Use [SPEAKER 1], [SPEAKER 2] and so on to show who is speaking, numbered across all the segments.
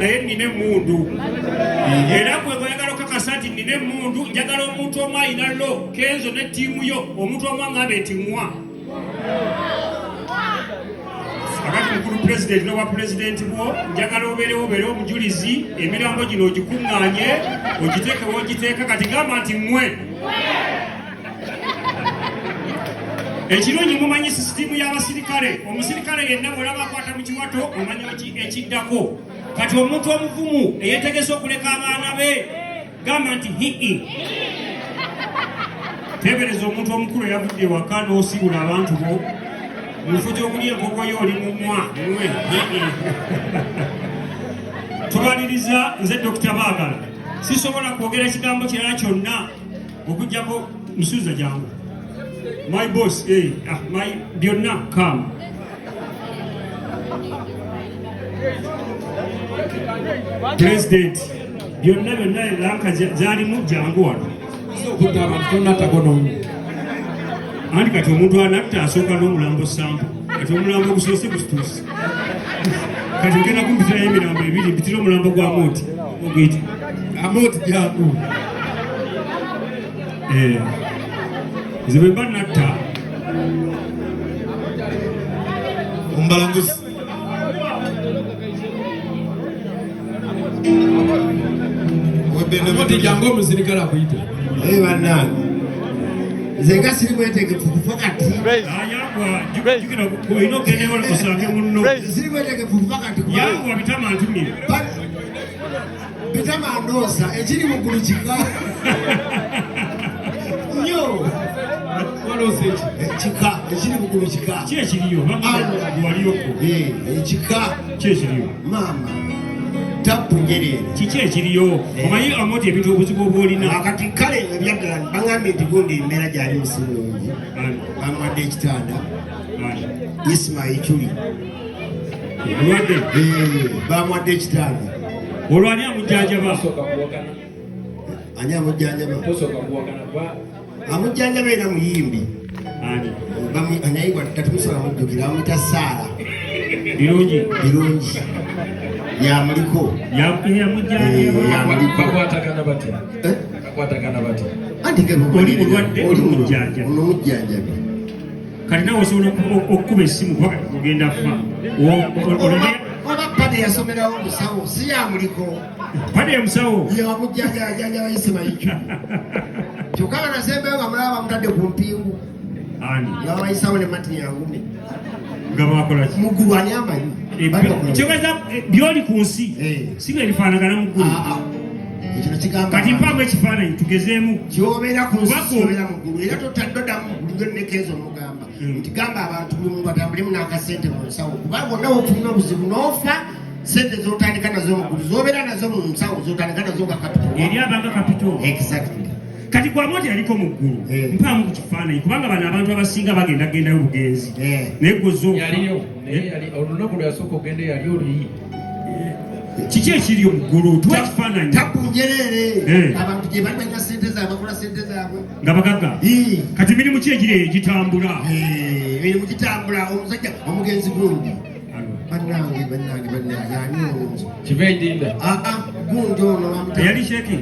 [SPEAKER 1] nine mundu era gwe bwayagala okakasa nti nine mundu njagala omuntu omu ayina lo Kenzo ne ttiimu yo omuntu omu aŋŋambe nti mwa akati mukulu pulezidenti n'obwa pulezidenti bwo njagala obeere omujulizi emirambo gino ogikuŋŋaanye ogiteeke wogiteeka kati gamba nti mmwe ekirungi mumanyi sisitimu y'abasirikale omusirikale yenna bw'olaba akwata mu kiwato omanya ekiddako kati omuntu omuvumu eyeetegese okuleka abaana be gamba nti hii teebereza omuntu omukulu eyavudde ewaka n'osibula abantu bo mufu gy'okulya enkoko yo oli mumwa mwe hii tubaliriza nze Dr. Baagala sisobola kwogera ekigambo kirala kyonna okuggyako musuuza jangu my boss my byonna come President byonna lanka zalimu jangu wano
[SPEAKER 2] okutta abantu tonatakono
[SPEAKER 1] andi kati omuntu anatta asooka n'omulambo sampo kati omulambo gusoose gusituuse kati ngenda kumpitirayo emirambo ebiri mpitira omulambo gwa Amooti oguyita
[SPEAKER 2] Amooti jangu
[SPEAKER 1] nze bwe mba natta
[SPEAKER 2] ombalanguzi Amooti jangu omusirikale akuyite
[SPEAKER 3] bannange nze nga siri mwetegefu kufa kati
[SPEAKER 1] olina ogendewo osange munno
[SPEAKER 3] siri mwetegefu kufa kati
[SPEAKER 1] yangwa bitama ntumire
[SPEAKER 3] bitama ndoosa ekiri muggulu kika nnyo kika ekiri muggulu kika
[SPEAKER 1] ki ekiriyo waliyoko
[SPEAKER 3] ekika
[SPEAKER 1] ki ekiriyo
[SPEAKER 3] maama tapu njereere
[SPEAKER 1] kiki ekiriyo omanyi Amooti ebintu obuzibu obwa olina
[SPEAKER 3] akati kale ebyaggala baŋambye nti gundi embeera gyali musinungi bamwadde ekitanda Ismail Chuli
[SPEAKER 1] olwadde
[SPEAKER 3] bamwadde ekitanda
[SPEAKER 1] olwani amujjanjaba
[SPEAKER 3] ani amujjanjaba amujjanjaba era muyimbi anayibwa tatumusobola mujjukira bamuyita Saala
[SPEAKER 1] birungi
[SPEAKER 3] yamuliko
[SPEAKER 1] oli mulwadde oli mujjanjabi kati nawe osobola okukuba essimu kugenda fa
[SPEAKER 3] oba pade yasomerawo omusawo si yamuliko
[SPEAKER 1] pade omusawo
[SPEAKER 3] yamujjanjaba Ismail kyokka banasembeyo nga mulaba bamutadde ku mpingu nga bayisawo ne mati yangume
[SPEAKER 1] nga bakolaki
[SPEAKER 3] muggulu ani amanyi
[SPEAKER 1] kyogaza byoli ku nsi si bwe bifaanagana muggulu kati mpambu ekifaananyi tugezeemu
[SPEAKER 3] kyobeera ku nsi obeera muggulu era totaddodamu muggulu nekeezo omugamba nti gamba abantu buli muntu atambulemu n'akasente mu nsawo kubanga bonna wofulina obuzibu n'ofa sente zotandika nazo muggulu zobeera nazo mu nsawo zotandika nazo nga kapito
[SPEAKER 1] eri abanga kapito
[SPEAKER 3] exactly
[SPEAKER 1] kati gwa Amooti yaliko muggulu mpaamu ku kifaananyi kubanga bano abantu abasinga bagendagendayo bugenzi naye gozo
[SPEAKER 2] yaliyo olunaku lwe yasooka ogende yali oli
[SPEAKER 1] kiki ekiriyo muggulu tuwa ekifaananyi
[SPEAKER 3] tapu njereere abantu gye bali balina sente zaabwe bakola sente zaabwe
[SPEAKER 1] nga bagagga kati mirimu ki egiri egitambula
[SPEAKER 3] emirimu gitambula omusajja omugenzi gundi bannange ani ono
[SPEAKER 2] kibeidinda
[SPEAKER 3] gundi ono
[SPEAKER 1] eyali sheki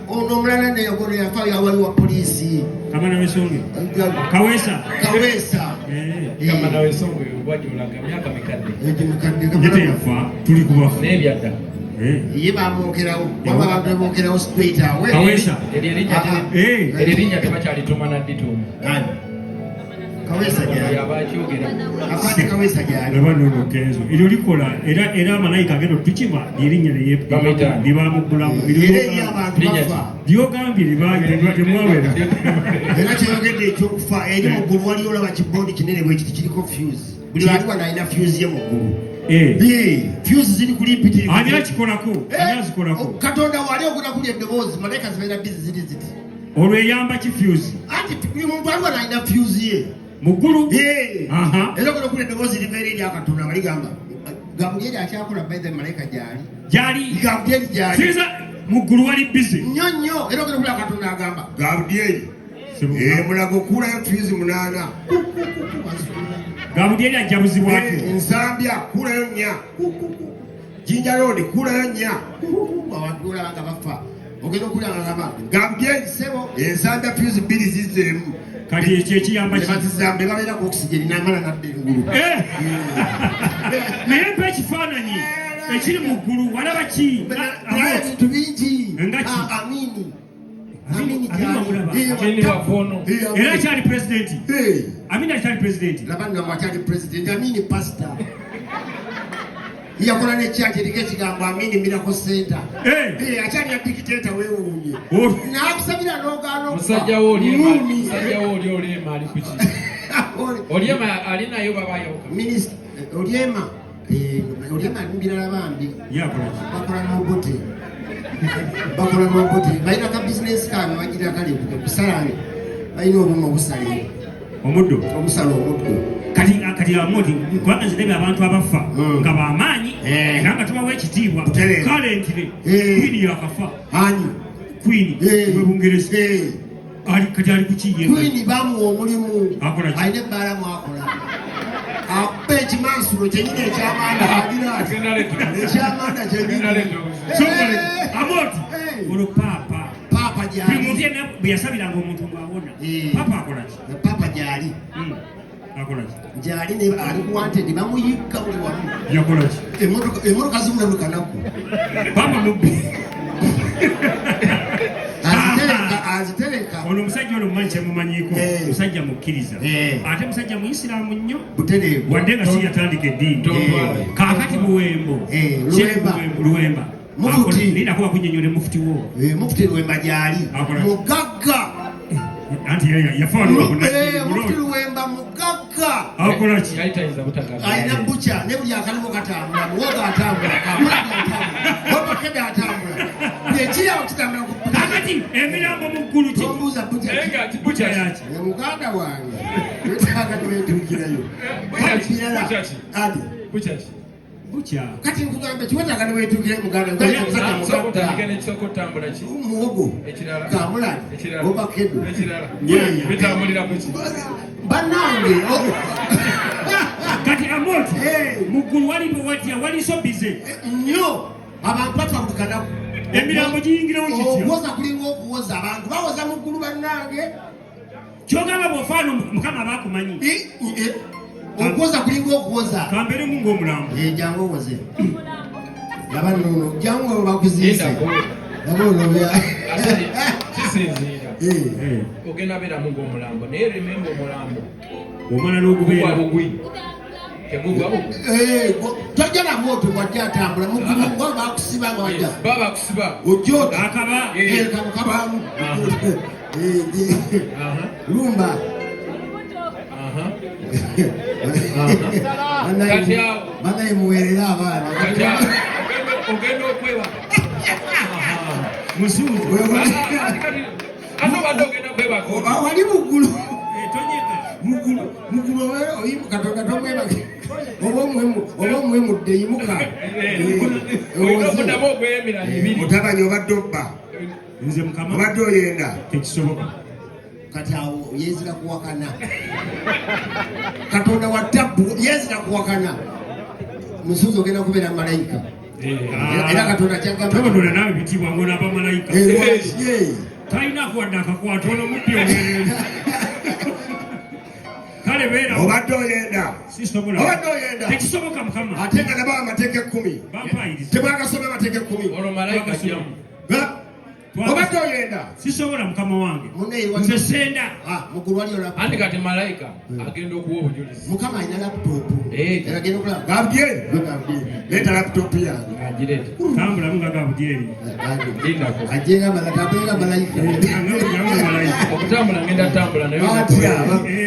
[SPEAKER 3] ono omulala neyogono yafa yawaliwa poliisi
[SPEAKER 1] kamana wesonge kaweesa
[SPEAKER 2] kamana wesonge wajulaga myaka mikadde
[SPEAKER 1] yeteyafa tuli kubafa
[SPEAKER 2] n'ebyadda
[SPEAKER 3] ye bamwokerawo waba abantu bemwokerawo straight awe
[SPEAKER 1] kaweesa
[SPEAKER 2] erinnya tebakyalituma naddituuma
[SPEAKER 3] Kaweesa gyali
[SPEAKER 2] yabakyogera
[SPEAKER 3] akwate Kaweesa gyali
[SPEAKER 1] ebanono Kenzo eryo likola era amalayika agenda tukiba erinnya libamugulamu lyogambye temwawera
[SPEAKER 3] era kyeyogedde ekyokufa eri muggulu wali olaba kibondi kinene bwekiti kiriko fuse buli aliwa nalina fuse ye muggulu fuse ziri kulimpitirivu
[SPEAKER 1] ani azikolako
[SPEAKER 3] katonda wali ogula kuli eddoboozi malayika zibeera bizi ziri ziti
[SPEAKER 1] olwo eyamba ki fuse
[SPEAKER 3] anti buli muntu aliwa nalina fuse ye
[SPEAKER 1] muggulu
[SPEAKER 3] era ogenda okula eddoboozi libeera eri akatonda baligamba Gabriel akyakola by the malayika
[SPEAKER 1] gyali
[SPEAKER 3] Gabriel gyali
[SPEAKER 1] muggulu wali bizi
[SPEAKER 3] nnyo era ogenda okula akatonda agamba Gabriel mulago kulayo fuse 8
[SPEAKER 1] Gabriel ajabuzibwako
[SPEAKER 3] nsambya kulayo 4 Jinja Road kulayo nnya abantu olabanga bafa ogenda okulya ngagamba gambye sebo ensanda fuse bbiri zizzeemu
[SPEAKER 1] kati ekyo ekiyamba
[SPEAKER 3] bazizambe babeerako okisigeri n'amala nadde engulu
[SPEAKER 1] naye mpa ekifaananyi ekiri mu ggulu walaba ki
[SPEAKER 3] ebintu bingi
[SPEAKER 1] era akyali pulezidenti Amini akyali pulezidenti
[SPEAKER 3] labanga mwakyali pulezidenti Amini pasita yakola n'ekyaki eriko ekigambo Amini Miracle Center akyali ya dikiteeta weewuunye n'akusabira n'ogaana
[SPEAKER 2] musajja wo Olyema ali kuki Olyema alinayo babayoka
[SPEAKER 3] minisita Olyema mbirala bambi bakola n'obote balina ka bizinesi kaabwe bagira kali kusalani balina obumu obusalire obusala omuddo
[SPEAKER 1] kati amoti kubanga nzirebe abantu abafa nga bamaanyi era nga tubawa ekitiibwa kalentire kwini yakafa kwini webungerezi kati ali kukiye
[SPEAKER 3] kwini bamuwa omulimu alina ebbaala mwakola akuba ekimansuro kyenyini ekyamanda agira ati ekyamanda kyenyini
[SPEAKER 1] amoti olwo paapa
[SPEAKER 3] gyali
[SPEAKER 1] muntu yenna bwe yasabiranga omuntu ng'awona paapa akolaki
[SPEAKER 3] paapa gyali gyali ali kuwantedi bamuyikka buli wamu
[SPEAKER 1] yakolaki
[SPEAKER 3] emmotoka zimulabikanaku
[SPEAKER 1] paapa mubbi
[SPEAKER 3] azitereka
[SPEAKER 1] ono omusajja ono mumanyi kyemumanyiko musajja mukkiriza ate musajja muisiraamu nnyo wadde nga si yatandika eddiini kaakati buwembo luwemba nina kuba kunnyonnyola mufuti wo
[SPEAKER 3] mufuti Luwemba gyali mugagga
[SPEAKER 1] anti
[SPEAKER 3] mufuti Luwemba mugagga
[SPEAKER 1] akolaki
[SPEAKER 3] alina buca ne buli akalimu katambula muwoga atambula wabakede atambula ekirawo kitambula
[SPEAKER 1] kakati emirambo mu ggulu ki
[SPEAKER 3] ombuuza buca
[SPEAKER 1] yaki
[SPEAKER 3] muganda wange wetaaga niwetuukirayo adi
[SPEAKER 1] bukya
[SPEAKER 3] kati nkugamba kiwetaaga niwetuukirayo muganda muwogo kamulani obakedo bannange
[SPEAKER 1] kati amoti mu ggulu waliwo watya waliso bize
[SPEAKER 3] nnyo abantu batwabukanaku
[SPEAKER 1] emirambo giyingirawo kitya
[SPEAKER 3] okuwoza kulinga okuwoza abantu bawoza mu ggulu bannange
[SPEAKER 1] kyogamba bw'ofaano mukama bakumanyi
[SPEAKER 3] okuwoza kulinga okuwoza
[SPEAKER 1] kambeeremu ng'omulambo
[SPEAKER 3] jangu owoze laba nnono jangu olwo bakuziise laba olwo
[SPEAKER 2] kisinziira ogenda beeramu ng'omulambo naye rememba omulambo
[SPEAKER 1] omala n'ogubeera
[SPEAKER 2] bugwi tegugwa bugwi
[SPEAKER 3] tojja na moto wajja atambula mugulu bakusiba nga wajja
[SPEAKER 2] baba bakusiba
[SPEAKER 3] ojjota
[SPEAKER 1] akaba
[SPEAKER 3] kamukabamu lumba banaye muweerera abaana
[SPEAKER 2] ogenda okwewa
[SPEAKER 1] musuuzi
[SPEAKER 2] ate obadde ogenda kwebaka
[SPEAKER 3] wali muggulu
[SPEAKER 1] tonyega
[SPEAKER 3] katonda tomwebake oba omwemudde yimuka
[SPEAKER 2] odamu ogwemirana ebiri
[SPEAKER 3] otabanya obadde obba
[SPEAKER 1] nze mukama
[SPEAKER 3] obadde oyenda
[SPEAKER 1] tekisoboka
[SPEAKER 3] kati awo yezira kuwakana katonda wa tabbu yezira kuwakana musuuzi ogenda kubeera malayika era katonda
[SPEAKER 1] kyagambatobodola nawe bitibwa ngona bamalayika talina kuwadde akakwata ono muddi ogerere kale beera
[SPEAKER 3] obadde oyenda
[SPEAKER 1] tekisoboka mukama
[SPEAKER 3] ate nga naba amateeka 10 tebwagasome amateeka 10
[SPEAKER 2] olwo malayika jjamu
[SPEAKER 3] obadde oyenda
[SPEAKER 1] sisobola mukama wange nze senda
[SPEAKER 3] mugulu wali olaba
[SPEAKER 2] andi kati malayika agenda okuwa obujulizi
[SPEAKER 3] mukama alina laputopu agenda okulaba gabudyeri leeta laputopu yange
[SPEAKER 2] agirete
[SPEAKER 1] tambulamu nga gabudyeri
[SPEAKER 3] ajenga malayika
[SPEAKER 2] okutambula ngenda tambula naye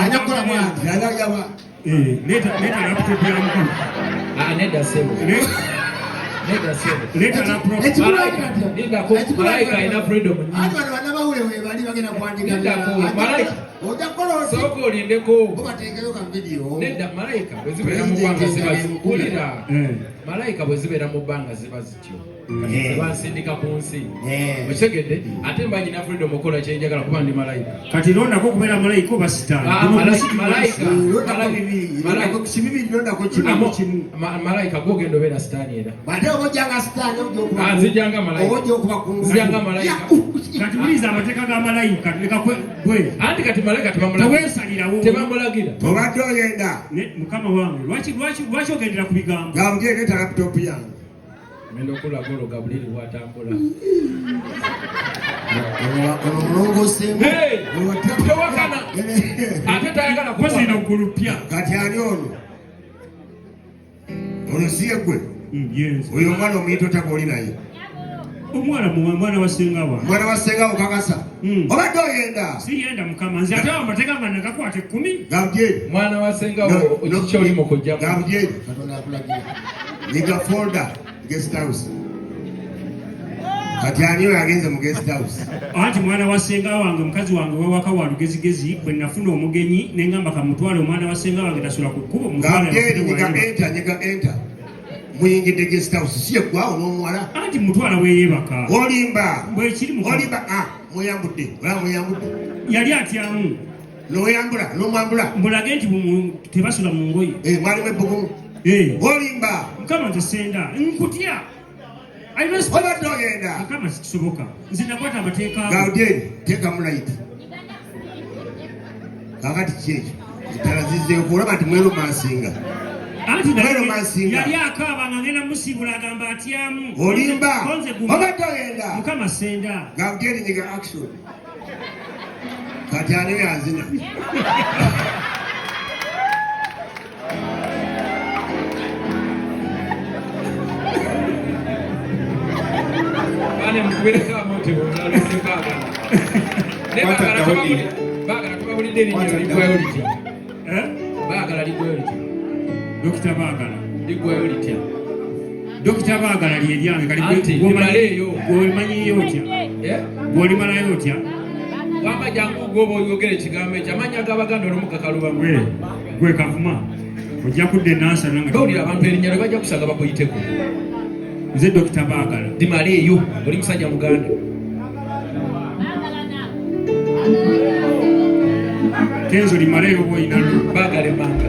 [SPEAKER 3] alina kukola mwati alayawa
[SPEAKER 1] leeta laputopu ya mukulu
[SPEAKER 2] nedda sebo malayika alina freedom
[SPEAKER 3] ati bano bannabawule webali bagenda kuwandika
[SPEAKER 2] sooka olindeko
[SPEAKER 3] obateekayo ka vidiyo
[SPEAKER 2] nedda malayika bwe zibeera mu bbanga ziba zikulira malayika bwe zibeera mu bbanga ziba zityo tebansindika ku nsi okitegedde ate mba nyina freedom okola kyenjagala kuba ndi malayika
[SPEAKER 1] kati londako okubeera malayika oba
[SPEAKER 2] malayika gwogenda obeera sitaani era nzijanga malayika
[SPEAKER 1] kati muliza amateeka ga malayika leka gwe
[SPEAKER 2] anti kati malayika
[SPEAKER 1] teweesalirawo
[SPEAKER 2] tebamulagira
[SPEAKER 3] obadde oyenda
[SPEAKER 1] mukama wange lwaki ogendera ku bigambo
[SPEAKER 3] gamugenda laputopu yange
[SPEAKER 2] ngenda okulaga ologa buliri bwatambula tewakana ate tayagala
[SPEAKER 1] kozina okulupya
[SPEAKER 3] kati ani ono olusiye gwe oyo omwana omuyita otagooli naye
[SPEAKER 1] omwana wasengawa
[SPEAKER 3] mwana wasengawo kakasa obadde oyenda
[SPEAKER 1] siyenda mukama nze ate amateeka manne gakwata 10
[SPEAKER 3] gamujeeri
[SPEAKER 2] mwana wasengawo okikyoli mukujjamu
[SPEAKER 3] gamujeeri katonda akulagira niga folder guest house kati ani oyo agenze mu guest house
[SPEAKER 1] anti mwana wasenga wange mukazi wange wewaka wa lugezigezi bwe nafuna omugenyi nengamba kamutwale omwana wasenga wange tasula ku kkubo
[SPEAKER 3] nyega enter muyingidde guest house si yeggwawo n'omuwala
[SPEAKER 1] anti mutwala weeyebaka
[SPEAKER 3] olimba
[SPEAKER 1] bwekiri
[SPEAKER 3] mweyambudde ola mweyambudde
[SPEAKER 1] yali atyamu
[SPEAKER 3] n'oyambula n'omwambula
[SPEAKER 1] mbulage nti tebasula mu ngoye
[SPEAKER 3] mwalimu ebbugumu olimba
[SPEAKER 1] mukama tesenda nkutya
[SPEAKER 3] obadde ogenda
[SPEAKER 1] mukama kisoboka nze nakwata amateeka
[SPEAKER 3] gawudyeri teekamu layiti kakati kyekyo ettala zizzeeko olaba nti mwerumansinga
[SPEAKER 1] anti yali akaaba nga ngenda musiibula agamba atyamu
[SPEAKER 3] olimba obadde ogenda
[SPEAKER 1] mukama senda
[SPEAKER 3] gawudyeri nyiga action kati ani yanzina
[SPEAKER 2] baagala tubawulidde erinnya ligwayo litya baagala ligwayo litya
[SPEAKER 1] dokita baagala
[SPEAKER 2] ligwayo litya
[SPEAKER 1] dokita baagala lyeryange
[SPEAKER 2] gwomanyiyo
[SPEAKER 1] otya gwolimalayo otya
[SPEAKER 2] wamba jangu gwoba oyogera ekigambo ekyo amanya g'abaganda olumukakalubamu
[SPEAKER 1] gwe kavuma ojja kudda enansa
[SPEAKER 2] bawulira abantu erinnya lwe bajja kusanga bakuyiteko
[SPEAKER 1] nze dokita baagala
[SPEAKER 2] dimaleeyo oli musajja muganda
[SPEAKER 1] kenzo limaleeyo oba oyinalo
[SPEAKER 2] baagala emmanga